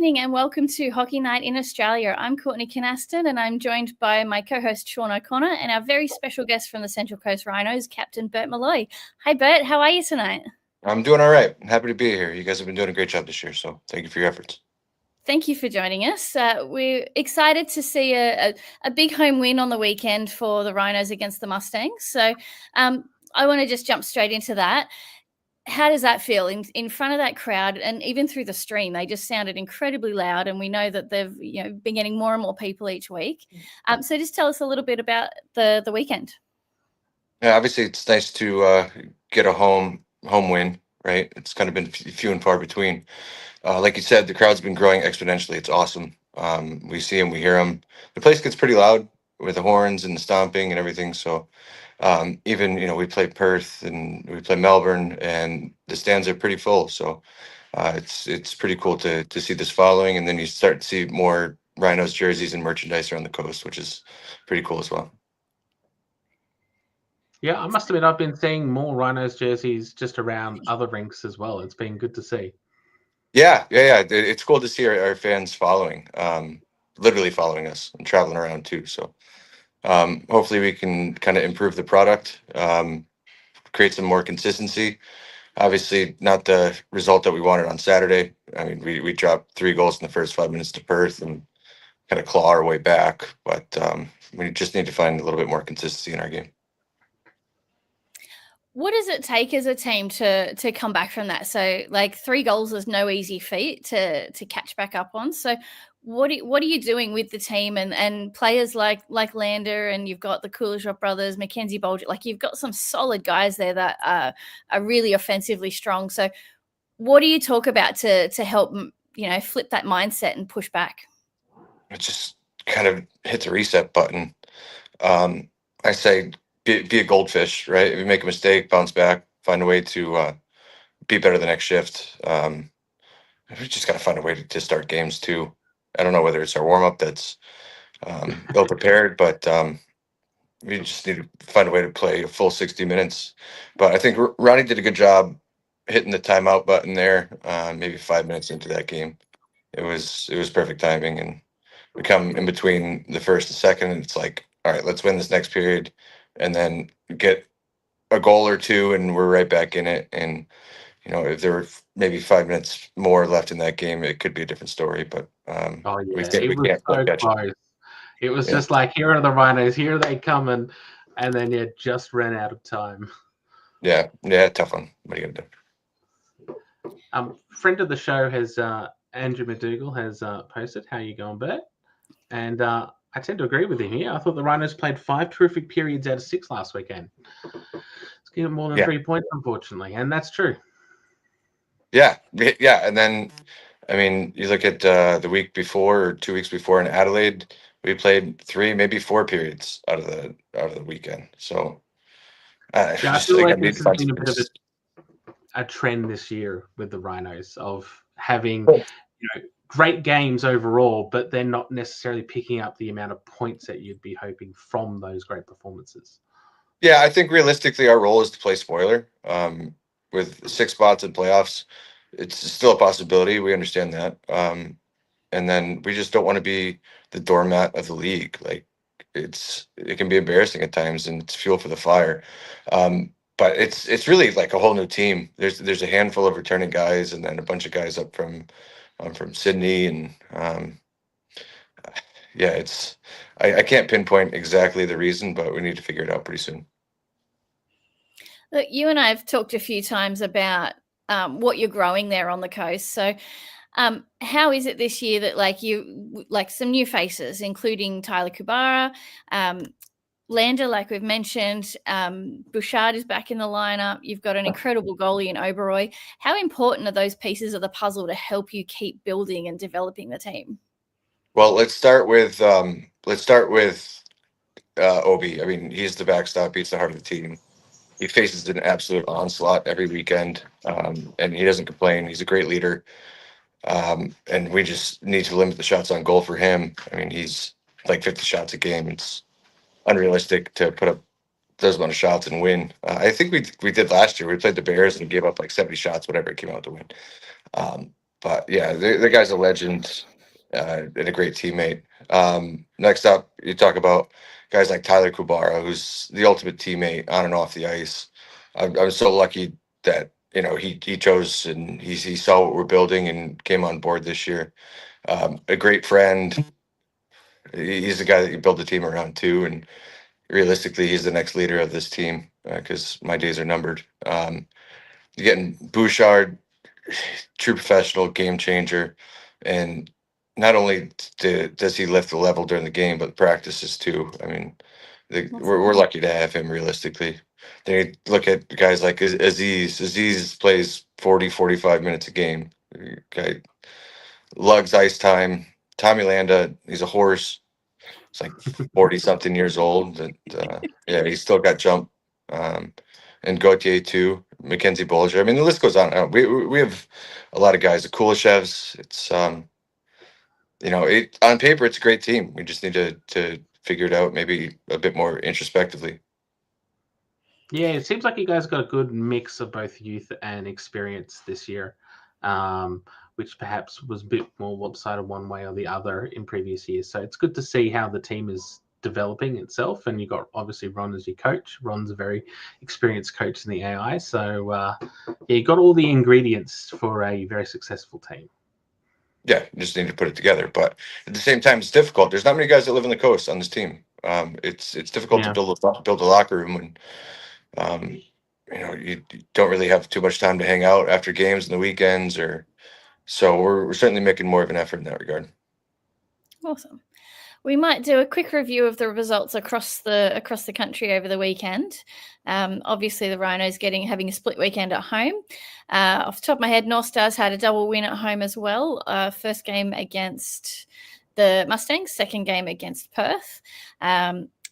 evening and welcome to Hockey Night in Australia. I'm Courtney Canaston and I'm joined by my co-host Sean O'Connor and our very special guest from the Central Coast Rhinos, Captain Bert Malloy. Hi Bert, how are you tonight? I'm doing all right. I'm happy to be here. You guys have been doing a great job this year, so thank you for your efforts. Thank you for joining us. We're excited to see a big home win on the weekend for the Rhinos against the Mustangs. So I want to just jump straight into that. How does that feel in front of that crowd, and even through the stream? They just sounded incredibly loud, and we know that they've been getting more and more people each week. So just tell us a little bit about the weekend. Yeah, obviously it's nice to get a home win, right? It's kind of been few and far between. Like you said, the crowd's been growing exponentially. It's awesome. We see them, we hear them. The place gets pretty loud with the horns and the stomping and everything. So even we play Perth and we play Melbourne, and the stands are pretty full. So it's pretty cool to see this following, and then you start to see more Rhinos jerseys and merchandise around the coast, which is pretty cool as well. Yeah, I must admit I've been seeing more Rhinos jerseys just around other rinks as well. It's been good to see. Yeah. It's cool to see our fans following, literally following us and traveling around too. So hopefully we can kind of improve the product, create some more consistency. Obviously, not the result that we wanted on Saturday. I mean, we dropped 3 goals in the first 5 minutes to Perth and kind of claw our way back. But we just need to find a little bit more consistency in our game. What does it take as a team to come back from that? So, like 3 goals is no easy feat to catch back up on. So, what are you doing with the team and players like Lander, and you've got the Coolidge brothers, Mackenzie Bolger, like you've got some solid guys there that are really offensively strong. So, what do you talk about to help flip that mindset and push back? It just kind of hit the reset button. I say be a goldfish, right? If you make a mistake, bounce back, find a way to be better the next shift. We just got to find a way to start games too. I don't know whether it's our warm up that's ill prepared, but we just need to find a way to play a full 60 minutes. But I think Ronnie did a good job hitting the timeout button there. Maybe 5 minutes into that game, it was perfect timing, and we come in between the first and second, and it's like, all right, let's win this next period, and then get a goal or two, and we're right back in it. And if there were maybe 5 minutes more left in that game, it could be a different story. But we think it we was can't so catch close. It was just like, here are the Rhinos, here they come, and then just ran out of time. Yeah, tough one. What are you gonna do? Friend of the show has Andrew McDougall has posted, "How you going, Bert?" And I tend to agree with him here. I thought the Rhinos played 5 terrific periods out of 6 last weekend. It's given more than 3 points, unfortunately, and that's true. Yeah, and then I mean, you look at the week before or 2 weeks before in Adelaide, we played 3, maybe 4 periods out of the weekend. So I feel like this has been a bit of a trend this year with the Rhinos of having great games overall, but they're not necessarily picking up the amount of points that you'd be hoping from those great performances. Yeah, I think realistically our role is to play spoiler. With 6 spots in playoffs, it's still a possibility. We understand that. And then we just don't want to be the doormat of the league. Like it can be embarrassing at times, and it's fuel for the fire. But it's really like a whole new team. There's a handful of returning guys, and then a bunch of guys up from Sydney, and I can't pinpoint exactly the reason, but we need to figure it out pretty soon. Look, you and I have talked a few times about what you're growing there on the coast. So how is it this year that some new faces, including Tyler Kubara, Lander, like we've mentioned, Bouchard is back in the lineup. You've got an incredible goalie in Oberoi. How important are those pieces of the puzzle to help you keep building and developing the team? Well, let's start with Obi. I mean, he's the backstop. He's the heart of the team. He faces an absolute onslaught every weekend, and he doesn't complain. He's a great leader, and we just need to limit the shots on goal for him. I mean, he's like 50 shots a game. It's unrealistic to put up those amount of shots and win. I think we did last year. We played the Bears and gave up like 70 shots, whatever it came out to win. But yeah, the guy's a legend and a great teammate. Next up, you talk about guys like Tyler Kubara, who's the ultimate teammate on and off the ice. I'm so lucky that he chose and he saw what we're building and came on board this year. A great friend. He's the guy that you build the team around too, and realistically, he's the next leader of this team because my days are numbered. You're getting Bouchard, true professional, game changer, and not only does he lift the level during the game, but practices too. I mean, we're lucky to have him. Realistically, then you look at guys like Aziz. Aziz plays 40-45 minutes a game. Guy lugs ice time. Tommy Landa, he's a horse. It's like 40 something years old. And yeah, he's still got jump. And Gauthier too, Mackenzie Bolger. I mean, the list goes on. We have a lot of guys. The Kulishevs. It's on paper it's a great team. We just need to figure it out maybe a bit more introspectively. Yeah, it seems like you guys got a good mix of both youth and experience this year, which perhaps was a bit more lopsided one way or the other in previous years. So it's good to see how the team is developing itself. And you got obviously Ron as your coach. Ron's a very experienced coach in the AI. So you got all the ingredients for a very successful team. Yeah, you just need to put it together. But at the same time, it's difficult. There's not many guys that live on the coast on this team. It's difficult to build a locker room when you don't really have too much time to hang out after games and the weekends, so we're certainly making more of an effort in that regard. Awesome. We might do a quick review of the results across the country over the weekend. Obviously, the Rhinos having a split weekend at home. Off the top of my head, North Stars had a double win at home as well. First game against the Mustangs, second game against Perth.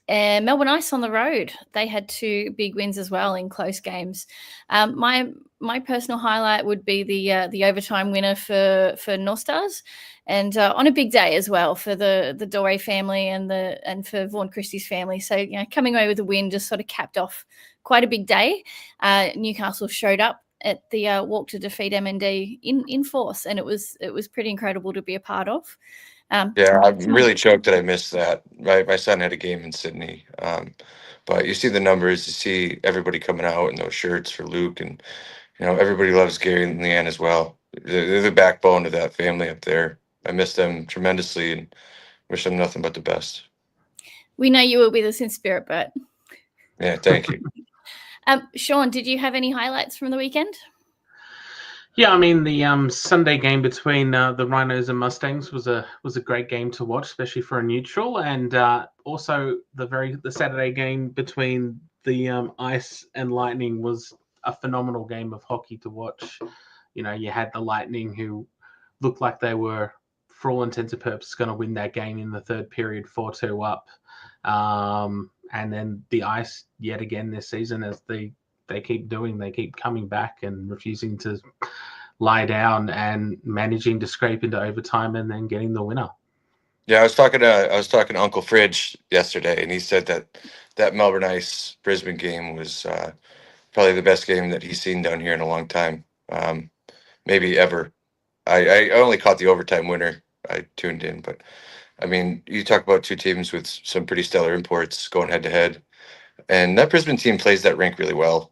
And Melbourne Ice on the road, they had two big wins as well in close games. My personal highlight would be the overtime winner for North Stars, and on a big day as well for the Doré family and for Vaughan Christie's family. So coming away with a win just sort of capped off quite a big day. Newcastle showed up at the walk to defeat MND in force, and it was pretty incredible to be a part of. Yeah, I'm really choked that I missed that. My son had a game in Sydney, but you see the numbers, you see everybody coming out in those shirts for Luke, and everybody loves Gary and Leanne as well. They're the backbone of that family up there. I miss them tremendously and wish them nothing but the best. We know you were with us in spirit, Bert. Yeah, thank you. Sean, did you have any highlights from the weekend? Yeah, I mean the Sunday game between the Rhinos and Mustangs was a great game to watch, especially for a neutral, and also the Saturday game between the Ice and Lightning was a phenomenal game of hockey to watch. You had the Lightning, who looked like they were, for all intents and purposes, going to win that game in the third period, 4-2 up, and then the Ice yet again this season, as they keep coming back and refusing to lie down and managing to scrape into overtime and then getting the winner. Yeah, I was talking to Uncle Fridge yesterday, and he said that Melbourne Ice Brisbane game was probably the best game that he's seen down here in a long time, maybe ever. I only caught the overtime winner. I tuned in, but I mean, you talk about two teams with some pretty stellar imports going head to head, and that Brisbane team plays that rink really well.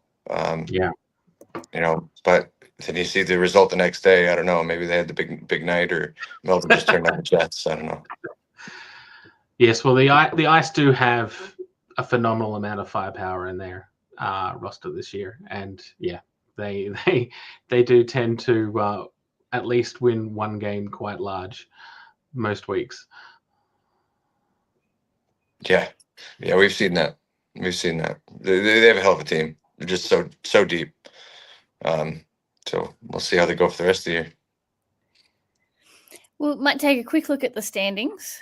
But then you see the result the next day. I don't know. Maybe they had the big night, or Melbourne just turned on the Jets. I don't know. Yes, well, the Ice do have a phenomenal amount of firepower in their roster this year, and yeah, they do tend to at least win one game quite large most weeks. Yeah, we've seen that. They have a hell of a team. They're just so deep. So we'll see how they go for the rest of the year. We might take a quick look at the standings,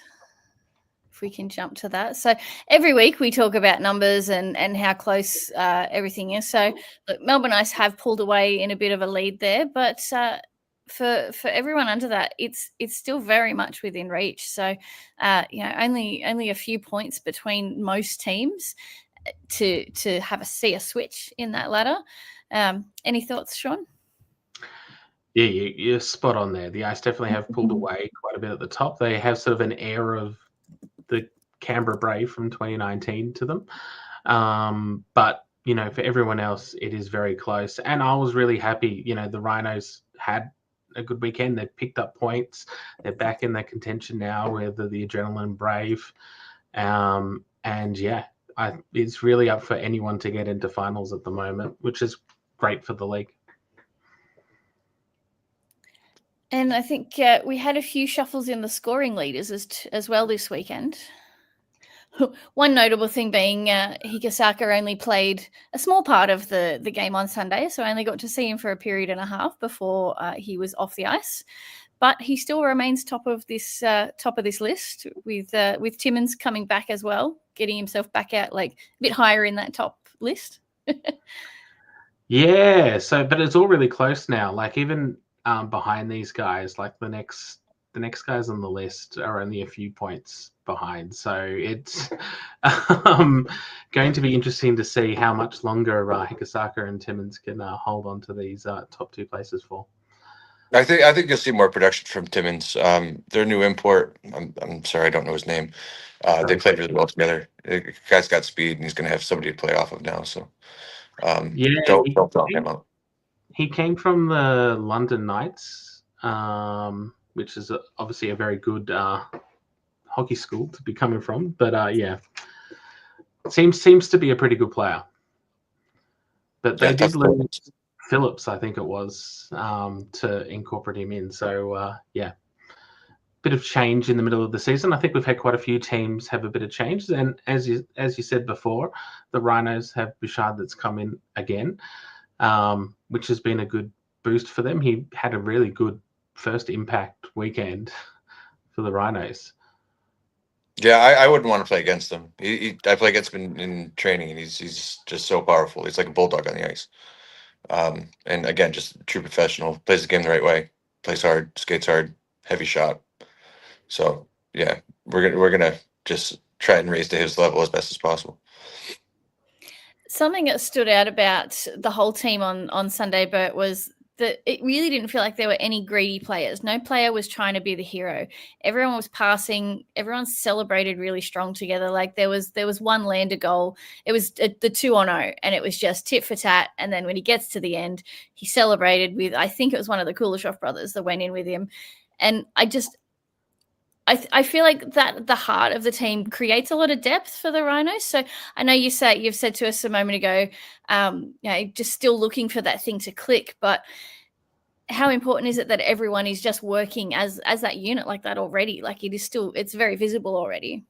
if we can jump to that. So every week we talk about numbers and how close everything is. So look, Melbourne Ice have pulled away in a bit of a lead there, but for everyone under that, it's still very much within reach. So only a few points between most teams to see a switch in that ladder. Any thoughts, Sean? Yeah, you're spot on there. The Ice definitely have pulled away quite a bit at the top. They have sort of an air of the Canberra Brave from 2019 to them. But, for everyone else, it is very close. And I was really happy, the Rhinos had a good weekend. They picked up points. They're back in their contention now with the Adrenaline Brave. And yeah, it's really up for anyone to get into finals at the moment, which is great for the league. And I think we had a few shuffles in the scoring leaders as well this weekend. One notable thing being Higasaka only played a small part of the game on Sunday, so I only got to see him for a period and a half before he was off the ice. But he still remains top of this list with Timmins coming back as well, getting himself back out like a bit higher in that top list. Yeah, but it's all really close now. Like even behind these guys, like the next guys on the list are only a few points behind. So it's going to be interesting to see how much longer Higasaka and Timmins can hold on to these top two places for. I think you'll see more production from Timmins. Their new import. I'm sorry, I don't know his name. They played really well together. The guy's got speed, and he's going to have somebody to play off of now. So don't talk him out. He came from the London Knights, which is obviously a very good hockey school to be coming from. But yeah, seems to be a pretty good player. But they did lose Phillips, I think it was, to incorporate him in. So yeah, bit of change in the middle of the season. I think we've had quite a few teams have a bit of change, and as you said before, the Rhinos have Bouchard that's come in again, which has been a good boost for them. He had a really good first impact weekend for the Rhinos. Yeah, I wouldn't want to play against him. I play against him in training, and he's just so powerful. He's like a bulldog on the ice. And again, just a true professional. Plays the game the right way. Plays hard, skates hard, heavy shot. So yeah, we're gonna just try and raise to his level as best as possible. Something that stood out about the whole team on Sunday, Bert, was that it really didn't feel like there were any greedy players. No player was trying to be the hero. Everyone was passing. Everyone celebrated really strong together. Like there was one Lander goal. It was the 2-on-0, and it was just tit for tat. And then when he gets to the end, he celebrated with, I think it was one of the Kuleshov brothers that went in with him. And I feel like that the heart of the team creates a lot of depth for the Rhinos. So I know you've said to us a moment ago, just still looking for that thing to click. But how important is it that everyone is just working as that unit like that already? Like it's very visible already.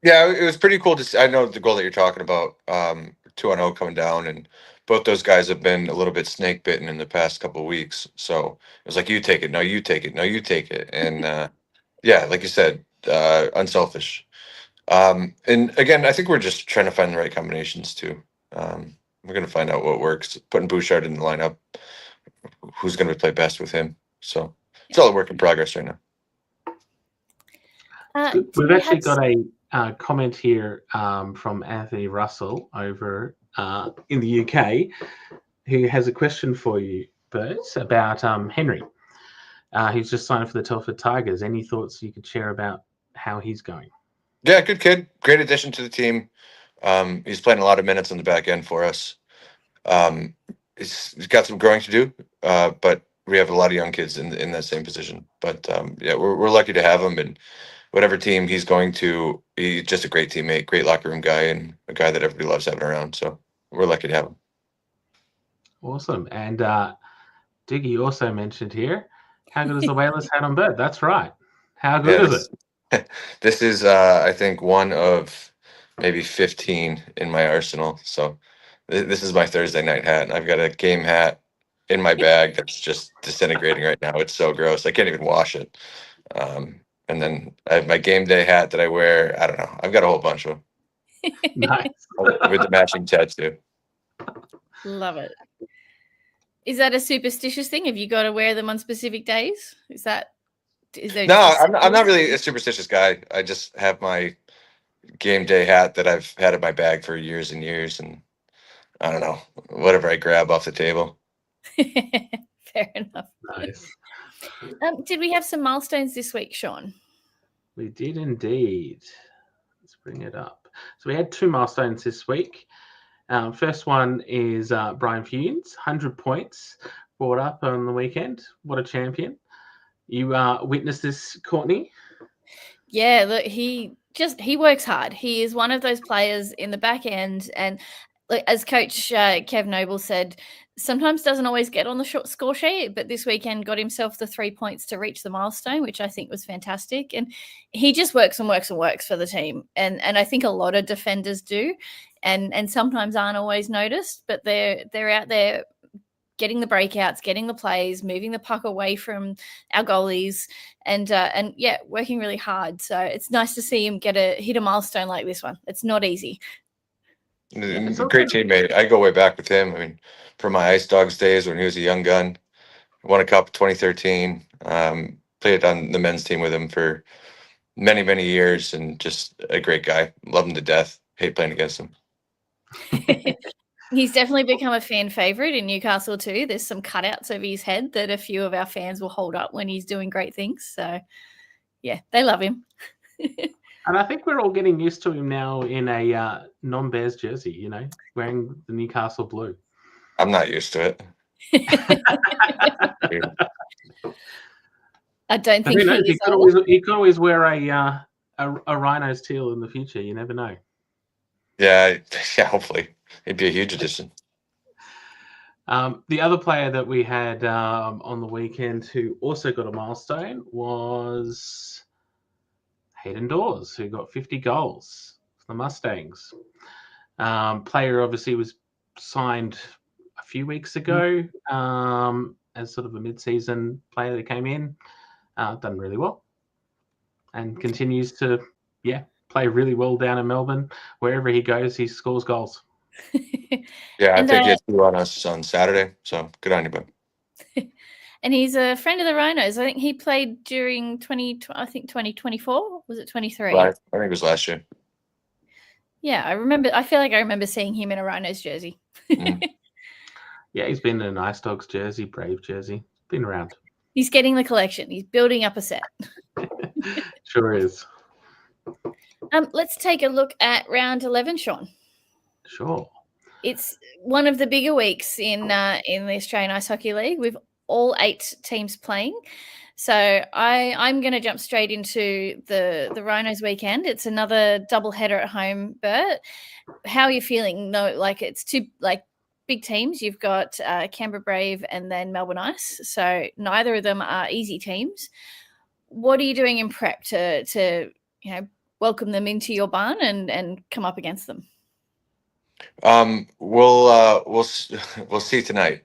Yeah, it was pretty cool to see. I know the goal that you're talking about, 2-0 coming down, and both those guys have been a little bit snake bitten in the past couple of weeks. So it was like, you take it, no, you take it, no, you take it, and yeah, like you said, unselfish. And again, I think we're just trying to find the right combinations too. We're going to find out what works. Putting Bouchard in the lineup, who's going to play best with him. So it's all a work in progress right now. We've actually got a comment here from Anthony Russell over in the UK, who has a question for you, Bert, about Henry. He's just signed for the Telford Tigers. Any thoughts you could share about how he's going? Yeah, good kid. Great addition to the team. He's playing a lot of minutes on the back end for us. He's got some growing to do, but we have a lot of young kids in that same position. But yeah, we're lucky to have him, and whatever team he's going to, he's just a great teammate, great locker room guy, and a guy that everybody loves having around. So we're lucky to have him. Awesome. And Diggy also mentioned here, how good is the Whalers hat on Bert? That's right. How good is it? This is, I think, one of maybe 15 in my arsenal. So this is my Thursday night hat. I've got a game hat in my bag that's just disintegrating right now. It's so gross. I can't even wash it. And then I have my game day hat that I wear. I don't know. I've got a whole bunch of them. Nice. With the matching tattoo. Love it. Is that a superstitious thing? Have you got to wear them on specific days? No, I'm not really a superstitious guy. I just have my game day hat that I've had in my bag for years and years, and I don't know, whatever I grab off the table. Fair enough. Nice. Did we have some milestones this week, Sean? We did indeed. Let's bring it up. So we had 2 milestones this week. First one is Brian Funes, 100 points brought up on the weekend. What a champion. You witnessed this, Courtney? Yeah, look, he works hard. He is one of those players in the back end, and as Coach Kev Noble said, sometimes doesn't always get on the short score sheet, but this weekend got himself the 3 points to reach the milestone, which I think was fantastic. And he just works and works and works for the team, and I think a lot of defenders do, and sometimes aren't always noticed, but they're out there getting the breakouts, getting the plays, moving the puck away from our goalies, and yeah, working really hard. So it's nice to see him hit a milestone like this one. It's not easy. Great teammate. I go way back with him. I mean, from my Ice Dogs days when he was a young gun, won a cup 2013. Played on the men's team with him for many, many years, and just a great guy. Love him to death. Hate playing against him. He's definitely become a fan favorite in Newcastle too. There's some cutouts over his head that a few of our fans will hold up when he's doing great things. So, yeah, they love him. And I think we're all getting used to him now in a non-Bears jersey, wearing the Newcastle blue. I'm not used to it. I don't think he could always wear a Rhinos teal in the future. You never know. Yeah, hopefully. It'd be a huge addition. The other player that we had on the weekend who also got a milestone was Hayden Dawes, who got 50 goals for the Mustangs. Player obviously was signed a few weeks ago as sort of a mid-season player that came in, done really well, and continues to, play really well down in Melbourne. Wherever he goes, he scores goals. Yeah, I think he had 2 on us on Saturday, so good on you, bud. And he's a friend of the Rhinos. I think he played during 2024. Was it 23? I think it was last year. Yeah, I feel like I remember seeing him in a Rhinos jersey. Yeah, he's been in an Ice Dogs jersey, Brave jersey. Been around. He's getting the collection. He's building up a set. Sure is. Let's take a look at round 11, Sean. Sure. It's one of the bigger weeks in the Australian Ice Hockey League with all 8 teams playing. So I'm going to jump straight into the Rhinos weekend. It's another double header at home, Bert. How are you feeling? No, it's 2 big teams. You've got Canberra Brave and then Melbourne Ice. So neither of them are easy teams. What are you doing in prep to welcome them into your barn and come up against them? We'll see tonight.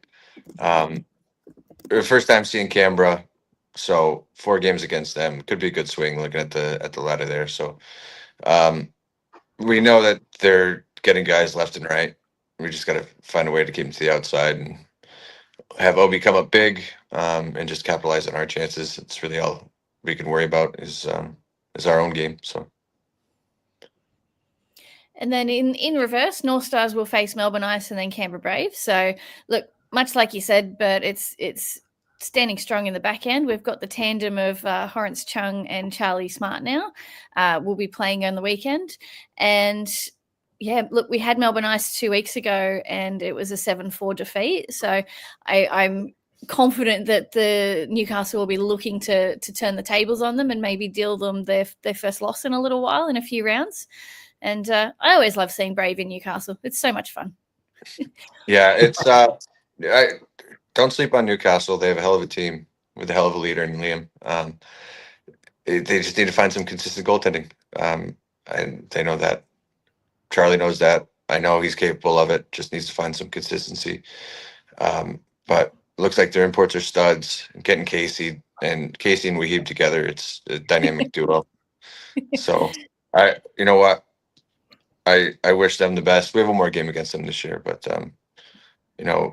First time seeing Canberra, so 4 games against them could be a good swing. Looking at the ladder there, so we know that they're getting guys left and right. We just got to find a way to keep them to the outside and have Obi come up big and just capitalize on our chances. It's really all we can worry about is our own game. So. And then in reverse, North Stars will face Melbourne Ice and then Canberra Brave. So, look, much like you said, but it's standing strong in the back end. We've got the tandem of Horrence Chung and Charlie Smart now. We'll be playing on the weekend. And, yeah, look, we had Melbourne Ice 2 weeks ago and it was a 7-4 defeat. So I'm confident that the Newcastle will be looking to turn the tables on them and maybe deal them their first loss in a little while, in a few rounds. And I always love seeing Brave in Newcastle. It's so much fun. Yeah, it's I don't sleep on Newcastle. They have a hell of a team with a hell of a leader in Liam. They just need to find some consistent goaltending, and they know that. Charlie knows that. I know he's capable of it. Just needs to find some consistency. But it looks like their imports are studs. Getting Casey and Wahib together, it's a dynamic duo. So you know what? I wish them the best. We have one more game against them this year, but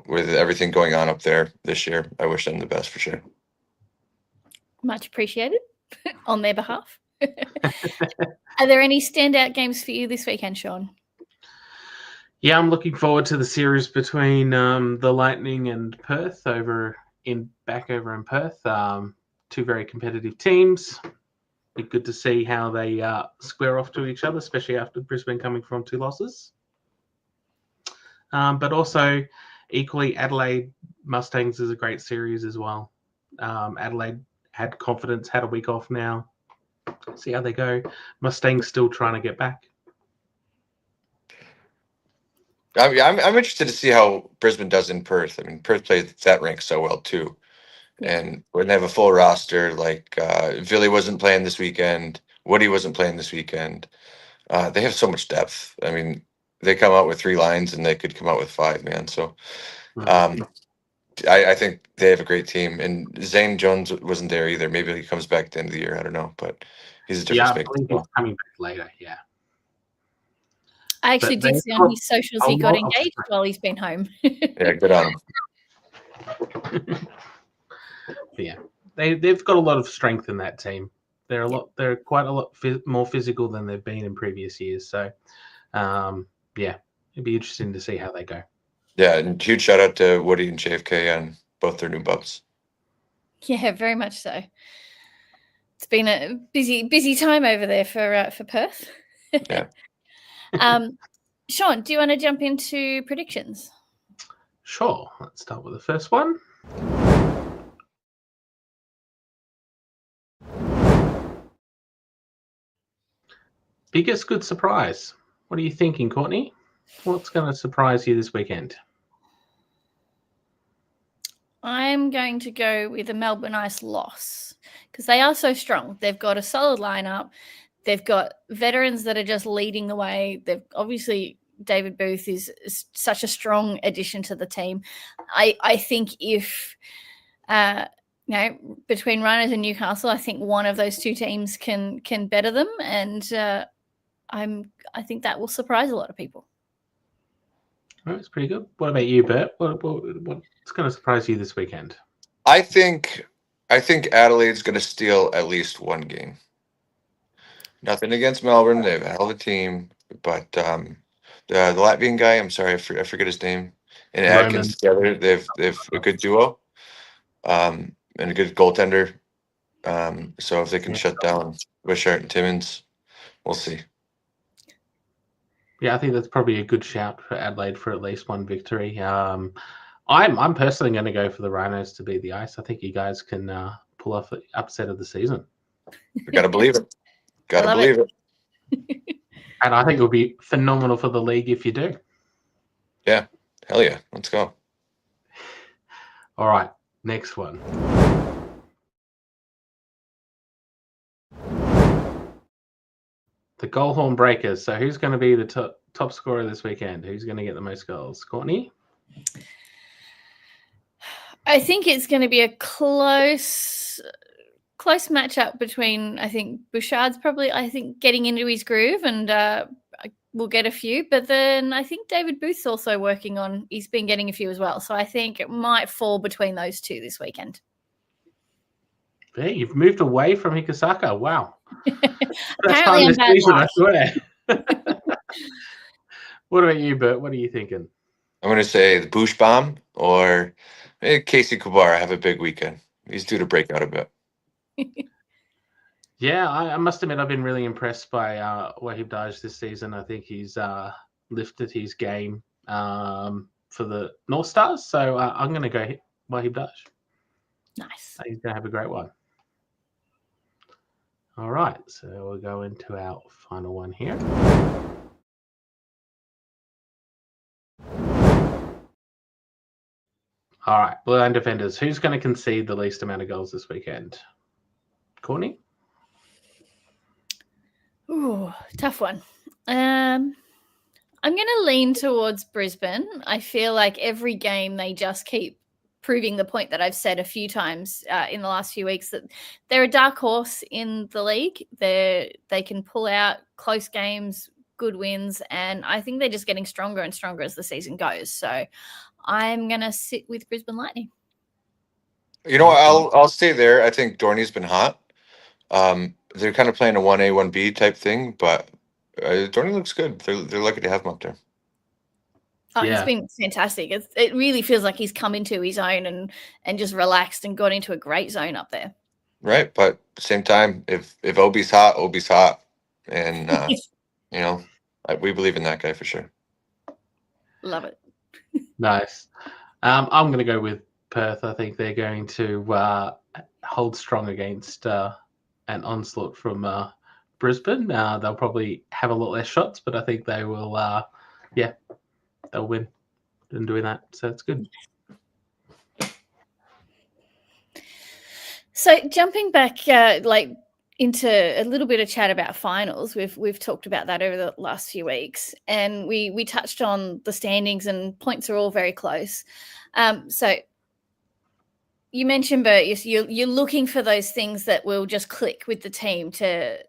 with everything going on up there this year, I wish them the best for sure. Much appreciated on their behalf. Are there any standout games for you this weekend, Sean? Yeah, I'm looking forward to the series between the Lightning and Perth over back over in Perth. Two very competitive teams. Be good to see how they square off to each other, especially after Brisbane coming from 2 losses. But also, equally, Adelaide Mustangs is a great series as well. Adelaide had confidence, had a week off now. See how they go. Mustangs still trying to get back. I'm interested to see how Brisbane does in Perth. I mean, Perth plays that rank so well too. Yeah. And when they have a full roster, like Villy wasn't playing this weekend, Woody wasn't playing this weekend. They have so much depth. I mean, they come out with 3 lines and they could come out with 5, man. So I think they have a great team. And Zane Jones wasn't there either. Maybe he comes back at the end of the year. I don't know, but he's a difference maker. I believe he's coming back later. Yeah. I actually did see on his socials he got engaged while he's been home. Yeah, good on him. Yeah, they've got a lot of strength in that team. They're quite a lot more physical than they've been in previous years. So, yeah, it'd be interesting to see how they go. Yeah, and huge shout out to Woody and JFK on both their new bubs. Yeah, very much so. It's been a busy time over there for Perth. Yeah. Sean, do you want to jump into predictions? Sure. Let's start with the first one. Biggest good surprise. What are you thinking, Courtney? What's going to surprise you this weekend? I'm going to go with a Melbourne Ice loss because they are so strong. They've got a solid lineup. They've got veterans that are just leading the way. They've obviously David Booth is such a strong addition to the team. I think if between Rhinos and Newcastle, I think one of those 2 teams can better them, and I think that will surprise a lot of people. All right, that's pretty good. What about you, Bert? What's going to surprise you this weekend? I think Adelaide's going to steal at least 1 game. Nothing against Melbourne; they have a hell of a team, but the Latvian guy, I'm sorry, I forget his name, and Adkins together, they've a good duo, and a good goaltender. So if they can shut down Wishart and Timmins, we'll see. Yeah, I think that's probably a good shout for Adelaide for at least 1 victory. I'm personally going to go for the Rhinos to beat the Ice. I think you guys can pull off the upset of the season. We got to believe it. Got to believe it. And I think it would be phenomenal for the league if you do. Yeah. Hell yeah. Let's go. All right. Next one. The goal horn breakers. So who's going to be the top scorer this weekend? Who's going to get the most goals? Courtney? I think it's going to be a close matchup between, I think Bouchard's probably, getting into his groove and we'll get a few. But then I think David Booth's also working on, he's been getting a few as well. So I think it might fall between those 2 this weekend. Yeah, you've moved away from Hikasaka. Wow. Apparently I'm bad season, I swear. What about you, Bert? What are you thinking? I'm going to say the Bush Bomb or Casey Kubara have a big weekend. He's due to break out a bit. Yeah, I must admit I've been really impressed by Wahib Daj this season. I think he's lifted his game for the North Stars. So I'm going to go Wahib Daj. Nice. He's going to have a great one. All right, so we'll go into our final one here. All right, Blue Line Defenders. Who's going to concede the least amount of goals this weekend? Courtney? Ooh, tough one. I'm going to lean towards Brisbane. I feel like every game they just keep proving the point that I've said a few times in the last few weeks that they're a dark horse in the league. They can pull out close games, good wins, and I think they're just getting stronger and stronger as the season goes. So I'm going to sit with Brisbane Lightning. You know, I'll stay there. I think Dorney's been hot. They're kind of playing a 1A, 1B type thing, but Dorney looks good. They're lucky to have him up there. Oh, he's been fantastic. It really feels like he's come into his own and just relaxed and got into a great zone up there. Right, but at the same time, if Obi's hot, Obi's hot, and you know, we believe in that guy for sure. Love it. Nice. I'm going to go with Perth. I think they're going to hold strong against an onslaught from Brisbane. They'll probably have a lot less shots, but I think they will. They'll win in doing that. So it's good. So jumping back, into a little bit of chat about finals, we've talked about that over the last few weeks, and we touched on the standings, and points are all very close. So you mentioned, Bert, you're looking for those things that will just click with the team to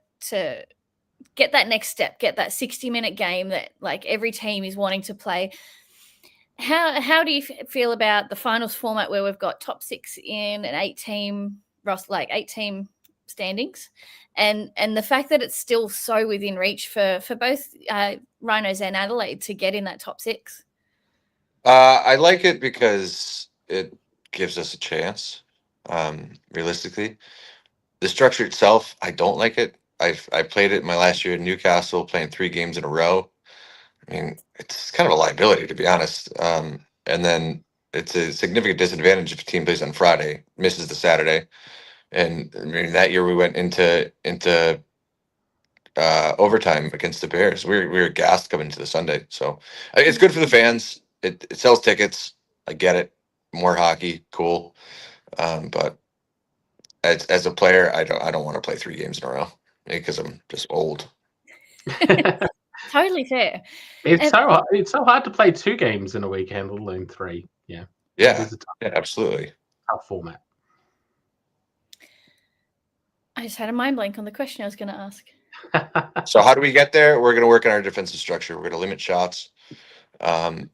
get that next step, get that 60-minute game that like every team is wanting to play. How do you feel about the finals format where we've got top 6 in an 8-team standings, and the fact that it's still so within reach for both Rhinos and Adelaide to get in that top 6? I like it because it gives us a chance. Realistically, the structure itself, I don't like it. I played it my last year in Newcastle, playing 3 games in a row. I mean, it's kind of a liability, to be honest. And then it's a significant disadvantage if a team plays on Friday, misses the Saturday. And I mean, that year we went into overtime against the Bears. We were gassed coming into the Sunday. So it's good for the fans. It sells tickets. I get it. More hockey, cool. But as a player, I don't want to play 3 games in a row because I'm just old. Totally fair. It's so hard to play 2 games in a weekend, let alone 3. Yeah. Yeah, absolutely. Tough format. I just had a mind blank on the question I was going to ask. So how do we get there? We're going to work on our defensive structure. We're going to limit shots, and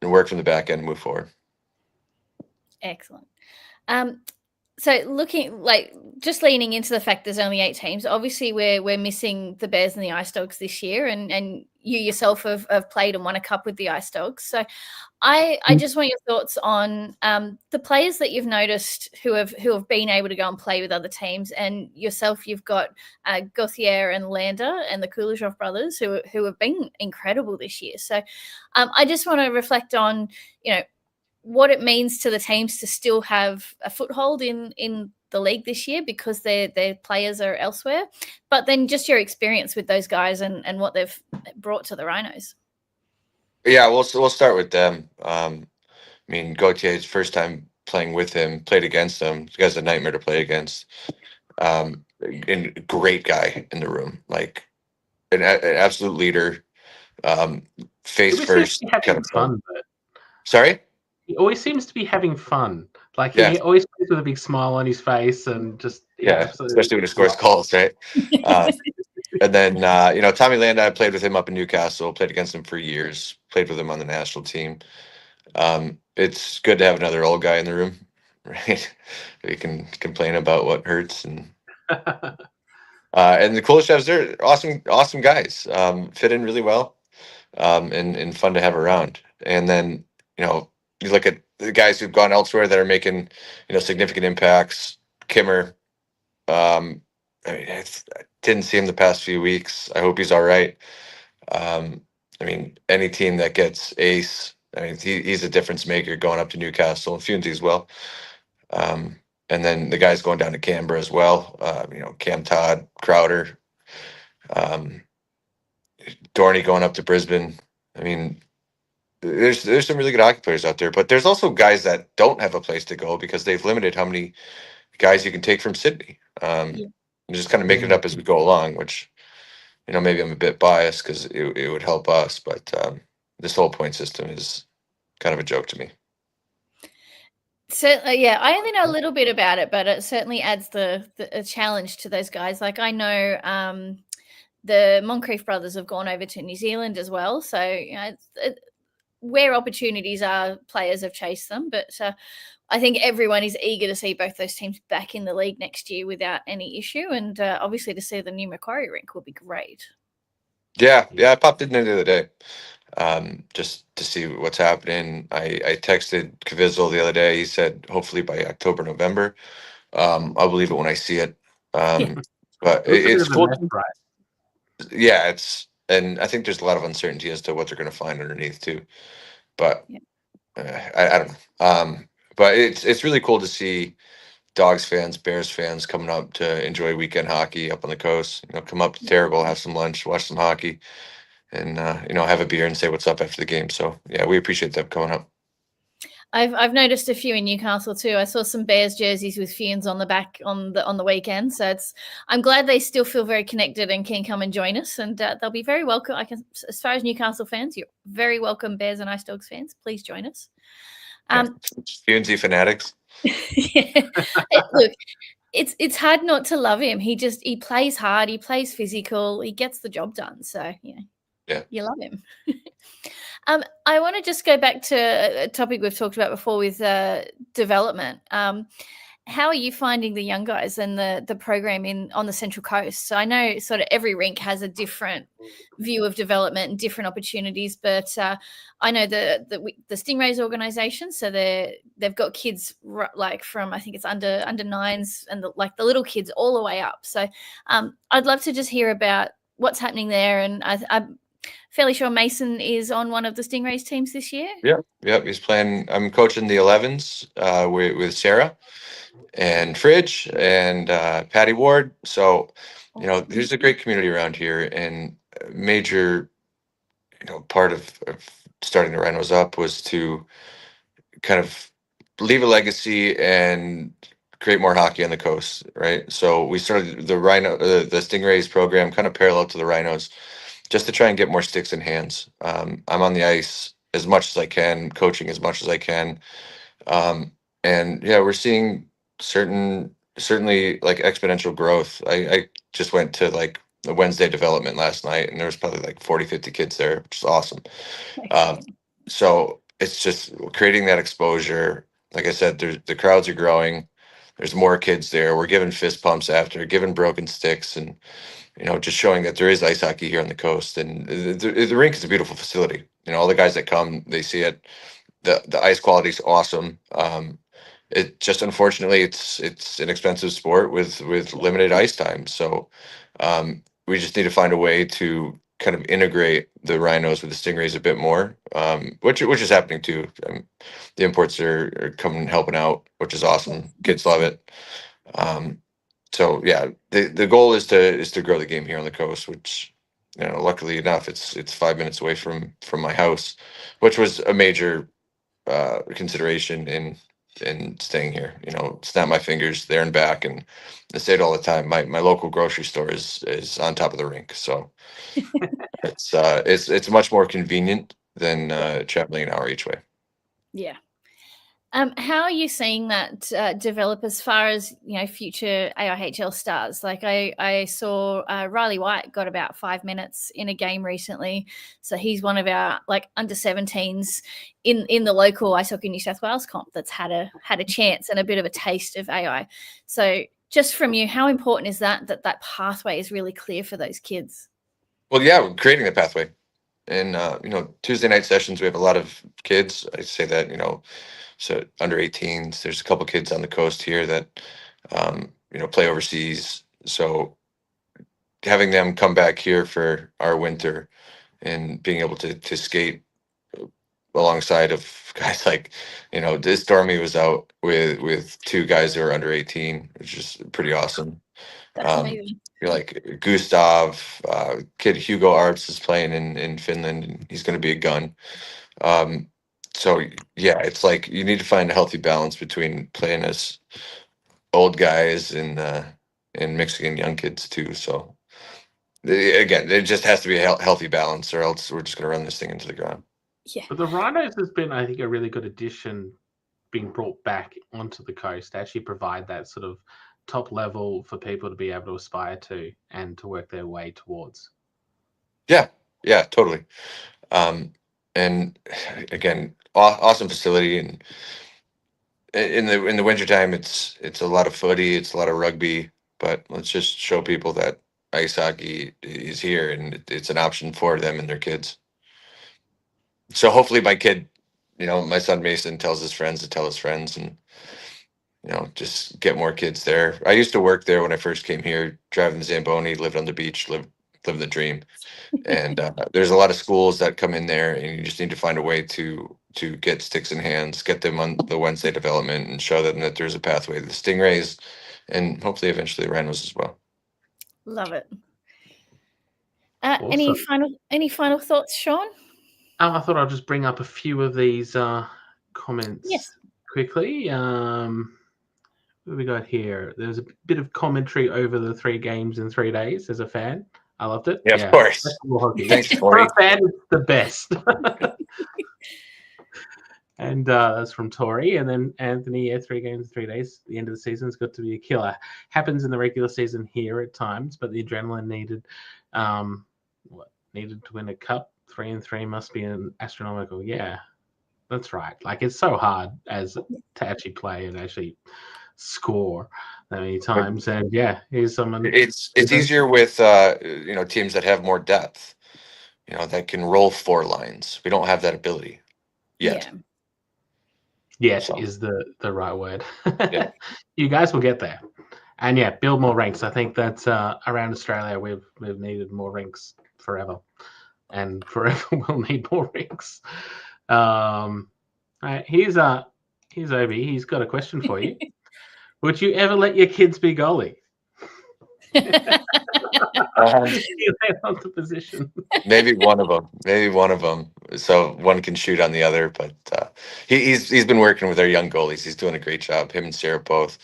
work from the back end and move forward. Excellent. So looking just leaning into the fact there's only 8 teams, obviously we're missing the Bears and the Ice Dogs this year, and you yourself have played and won a cup with the Ice Dogs. So I just want your thoughts on the players that you've noticed who have been able to go and play with other teams, and yourself. You've got Gauthier and Lander and the Kuleshov brothers who have been incredible this year. So I just want to reflect on, what it means to the teams to still have a foothold in the league this year because their players are elsewhere, but then just your experience with those guys and what they've brought to the Rhinos. Yeah, we'll start with them. I mean, Gautier's first time playing with him, played against him. This guy's a nightmare to play against. And great guy in the room, like an absolute leader. Face first kind of fun. Sorry? He always seems to be having fun. Like he always plays with a big smile on his face and just especially when he scores goals, right? And then Tommy Landa, I played with him up in Newcastle. Played against him for years. Played with him on the national team. It's good to have another old guy in the room, right? We can complain about what hurts and the Kuleshevs, they're awesome guys. Fit in really well, and fun to have around. And then you look at the guys who've gone elsewhere that are making, significant impacts. Kimmer, I didn't see him the past few weeks. I hope he's all right. Any team that gets Ace, he's a difference maker going up to Newcastle, and Funzi as well. And then the guys going down to Canberra as well. Cam Todd, Crowder, Dorney going up to Brisbane. There's some really good hockey players out there, but there's also guys that don't have a place to go because they've limited how many guys you can take from Sydney. Just kind of making it up as we go along, which, maybe I'm a bit biased because it would help us, but this whole point system is kind of a joke to me. Certainly, I only know a little bit about it, but it certainly adds a challenge to those guys. Like I know the Moncrief brothers have gone over to New Zealand as well, so where opportunities are, players have chased them. But I think everyone is eager to see both those teams back in the league next year without any issue, and obviously to see the new Macquarie rink will be great. Yeah, I popped in there the other day. just to see what's happening. I texted Caviezel the other day. He said hopefully by October, November. I'll believe it when I see it. But it's cool. Right. Yeah, and I think there's a lot of uncertainty as to what they're going to find underneath too. But I don't know. But it's really cool to see Dogs fans, Bears fans coming up to enjoy weekend hockey up on the coast. Come up to Terrible, have some lunch, watch some hockey, and have a beer and say what's up after the game. So yeah, we appreciate them coming up. I've noticed a few in Newcastle too. I saw some Bears jerseys with Fiends on the back on the weekend. So I'm glad they still feel very connected and can come and join us. And they'll be very welcome. As far as Newcastle fans, you're very welcome. Bears and Ice Dogs fans, please join us. Fiendsy fanatics. Yeah. Look, it's hard not to love him. He plays hard. He plays physical. He gets the job done. So yeah, you love him. I want to just go back to a topic we've talked about before with development. How are you finding the young guys and the program on the Central Coast? So I know sort of every rink has a different view of development and different opportunities, but I know the Stingrays organisation, so they've got kids like from, I think it's under nines and the little kids all the way up. So I'd love to just hear about what's happening there, and I'm fairly sure Mason is on one of the Stingrays teams this year. Yeah, he's playing. I'm coaching the 11s with Sarah and Fridge and Patty Ward. So, there's a great community around here, and a major, part of starting the Rhinos up was to kind of leave a legacy and create more hockey on the coast, right? So we started the Stingrays program kind of parallel to the Rhinos, just to try and get more sticks in hands. I'm on the ice as much as I can, coaching as much as I can. And yeah, we're seeing certainly like exponential growth. I just went to like a Wednesday development last night, and there was probably like 40, 50 kids there, which is awesome. So it's just creating that exposure. Like I said, the crowds are growing. There's more kids there. We're giving fist pumps after, giving broken sticks, and just showing that there is ice hockey here on the coast. And the rink is a beautiful facility. All the guys that come, they see it. The ice quality is awesome. It just, unfortunately, it's an expensive sport with limited ice time. So we just need to find a way to kind of integrate the Rhinos with the Stingrays a bit more, which is happening too. The imports are coming and helping out, which is awesome. Kids love it. So yeah, the goal is to grow the game here on the coast, which luckily enough, it's 5 minutes away from my house, which was a major consideration in staying here. Snap my fingers there and back, and I say it all the time. My local grocery store is on top of the rink, so it's much more convenient than traveling an hour each way. Yeah. How are you seeing that develop as far as future AIHL stars? Like I saw Riley White got about 5 minutes in a game recently, so he's one of our under 17s in the local Ice Hockey New South Wales comp that's had a chance and a bit of a taste of AI. So just from you, how important is that pathway is really clear for those kids? Well, yeah, we're creating the pathway, and Tuesday night sessions we have a lot of kids. I say that so under 18s, there's a couple kids on the coast here that, play overseas. So having them come back here for our winter and being able to skate alongside of guys like, this Stormy was out with two guys who are under 18, which is pretty awesome. That's amazing. You're like Gustav, kid Hugo Arts is playing in Finland, and he's going to be a gun. So yeah, it's like you need to find a healthy balance between playing as old guys and mixing in young kids too. So again, it just has to be a healthy balance, or else we're just going to run this thing into the ground. Yeah. But the Rhinos has been, I think, a really good addition being brought back onto the coast to actually provide that sort of top level for people to be able to aspire to and to work their way towards. Yeah, totally. And again, awesome facility, and in the wintertime it's a lot of footy, it's a lot of rugby, but let's just show people that ice hockey is here and it's an option for them and their kids. So hopefully my kid, my son Mason tells his friends to tell his friends, and just get more kids there. I used to work there when I first came here, driving the Zamboni, lived on the beach, live the dream. And there's a lot of schools that come in there, and you just need to find a way to get sticks in hands, get them on the Wednesday development, and show them that there's a pathway to the Stingrays, and hopefully eventually the Rhinos as well. Love it. Awesome. Any final thoughts, Sean? I thought I'll just bring up a few of these comments quickly. What have we got here? There's a bit of commentary over the 3 games in 3 days as a fan. I loved it. Yeah, of course. Thanks, for a fan, it's the best. And that's from Tori. And then Anthony, 3 games in 3 days. The end of the season's got to be a killer. Happens in the regular season here at times, but the adrenaline needed to win a cup. 3-3 must be an astronomical. Yeah, that's right. Like, it's so hard to actually play and actually score that many times. And yeah, here's someone. It's easier with teams that have more depth, that can roll 4 lines. We don't have that ability yet. Yes, is the right word. Yeah. You guys will get there. And yeah, build more ranks. I think that's around Australia we've needed more ranks forever. And forever we'll need more ranks. Here's Obi. He's got a question for you. Would you ever let your kids be goalie? The position. Maybe one of them. So one can shoot on the other. But he's been working with our young goalies. He's doing a great job. Him and Sarah both.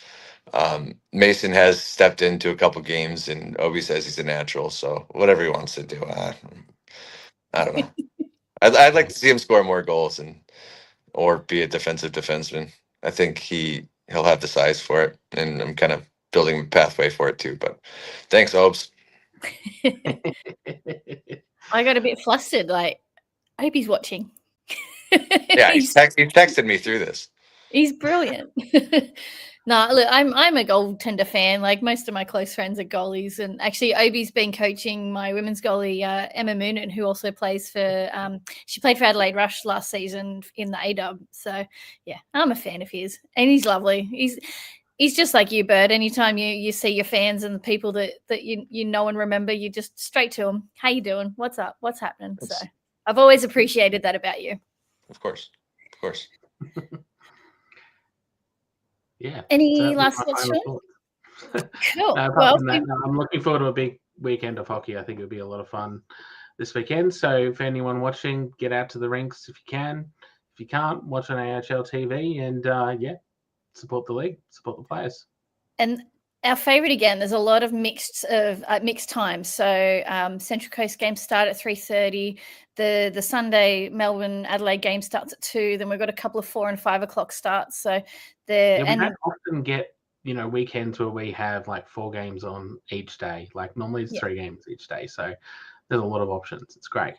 Mason has stepped into a couple games, and Obi says he's a natural. So whatever he wants to do, I don't know. I'd like to see him score more goals or be a defensive defenseman. I think he'll have the size for it, and I'm kind of building a pathway for it too. But thanks, Obes. I got a bit flustered. Like, I hope he's watching. Yeah, he texted me through this. He's brilliant. No, look, I'm a goaltender fan. Like, most of my close friends are goalies, and actually, Obi's been coaching my women's goalie, Emma Moonen, who also plays for. She played for Adelaide Rush last season in the A-Dub. So yeah, I'm a fan of his, and he's lovely. He's just like you, Bert. Anytime you see your fans and the people that you know and remember, you just straight to them. How you doing? What's up? What's happening? So I've always appreciated that about you. Of course. Yeah. Any last thoughts, Sean? Cool. I'm looking forward to a big weekend of hockey. I think it'll be a lot of fun this weekend. So for anyone watching, get out to the rinks if you can. If you can't, watch on AIHL TV and support the league, support the players. And our favourite again, there's a lot of mixed times. So Central Coast games start at 3:30. The Sunday Melbourne Adelaide game starts at 2. Then we've got a couple of 4 and 5 o'clock starts. So we don't often get weekends where we have like 4 games on each day. Like normally it's 3 games each day. So there's a lot of options. It's great.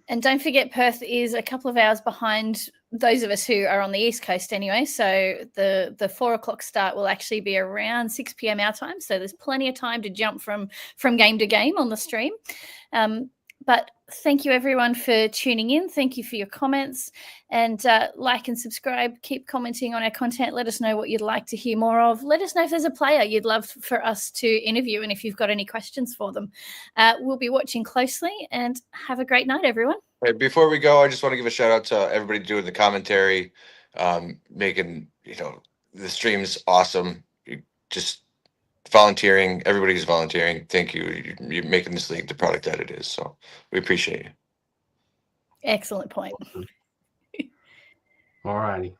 And don't forget, Perth is a couple of hours behind those of us who are on the East Coast anyway. So the 4 o'clock start will actually be around 6 p.m. our time. So there's plenty of time to jump from game to game on the stream. But thank you, everyone, for tuning in. Thank you for your comments. And like and subscribe. Keep commenting on our content. Let us know what you'd like to hear more of. Let us know if there's a player you'd love for us to interview and if you've got any questions for them. We'll be watching closely, and have a great night, everyone. Hey, before we go, I just want to give a shout out to everybody doing the commentary, making the streams awesome. Just volunteering, everybody's volunteering. Thank you. You're making this league the product that it is. So we appreciate you. Excellent point. All righty.